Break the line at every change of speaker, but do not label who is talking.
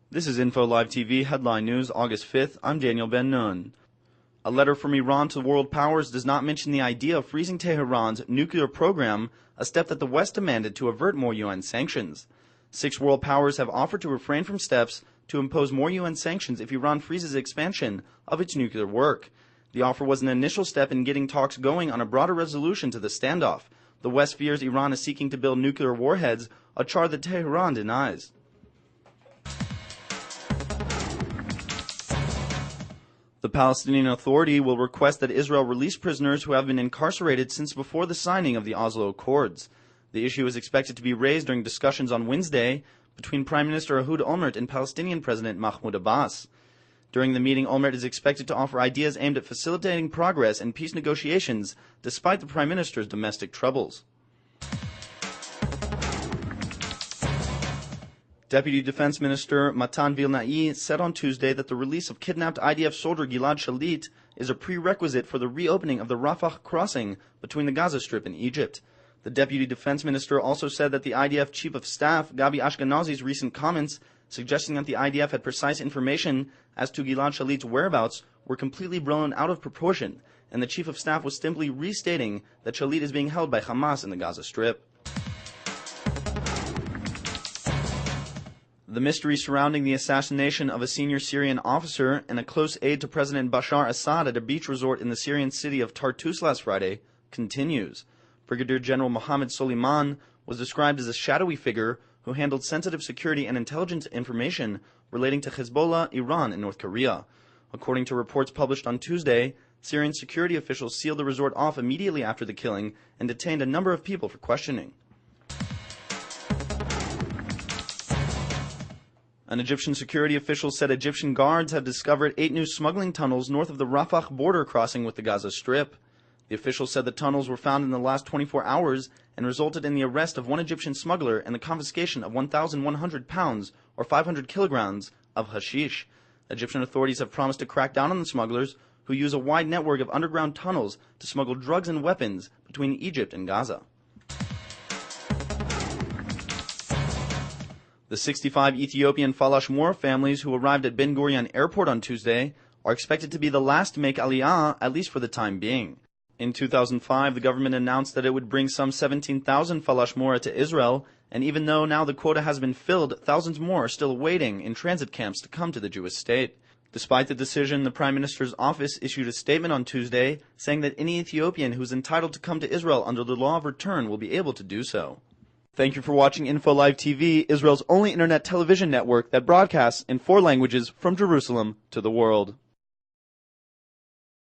This is Info Live TV Headline News, August 5th. I'm Daniel Ben-Nun. A letter from Iran to world powers does not mention the idea of freezing Tehran's nuclear program, a step that the West demanded to avert more UN sanctions. 6 world powers have offered to refrain from steps to impose more UN sanctions if Iran freezes the expansion of its nuclear work. The offer was an initial step in getting talks going on a broader resolution to the standoff. The West fears Iran is seeking to build nuclear warheads, a charge that Tehran denies. The Palestinian Authority will request that Israel release prisoners who have been incarcerated since before the signing of the Oslo Accords. The issue is expected to be raised during discussions on Wednesday between Prime Minister Ehud Olmert and Palestinian President Mahmoud Abbas. During the meeting, Olmert is expected to offer ideas aimed at facilitating progress in peace negotiations despite the Prime Minister's domestic troubles. Deputy Defense Minister Matan Vilna said on Tuesday that the release of kidnapped IDF soldier Gilad Shalit is a prerequisite for the reopening of the Rafah crossing between the Gaza Strip and Egypt. The Deputy Defense Minister also said that the IDF Chief of Staff Gabi Ashkenazi's recent comments suggesting that the IDF had precise information as to Gilad Shalit's whereabouts were completely blown out of proportion, and the Chief of Staff was simply restating that Shalit is being held by Hamas in the Gaza Strip. The mystery surrounding the assassination of a senior Syrian officer and a close aide to President Bashar Assad at a beach resort in the Syrian city of Tartus last Friday continues. Brigadier General Mohammed Soleiman was described as a shadowy figure who handled sensitive security and intelligence information relating to Hezbollah, Iran, and North Korea. According to reports published on Tuesday, Syrian security officials sealed the resort off immediately after the killing and detained a number of people for questioning. An Egyptian security official said Egyptian guards have discovered 8 new smuggling tunnels north of the Rafah border crossing with the Gaza Strip. The official said the tunnels were found in the last 24 hours and resulted in the arrest of one Egyptian smuggler and the confiscation of 1,100 pounds or 500 kilograms of hashish. Egyptian authorities have promised to crack down on the smugglers who use a wide network of underground tunnels to smuggle drugs and weapons between Egypt and Gaza. The 65 Ethiopian Falashmura families who arrived at Ben Gurion Airport on Tuesday are expected to be the last to make aliyah, at least for the time being. In 2005, the government announced that it would bring some 17,000 Falashmura to Israel, and even though now the quota has been filled, thousands more are still waiting in transit camps to come to the Jewish state. Despite the decision, the Prime Minister's office issued a statement on Tuesday saying that any Ethiopian who is entitled to come to Israel under the law of return will be able to do so. Thank you for watching Info Live TV, Israel's only internet television network that broadcasts in 4 languages from Jerusalem to the world.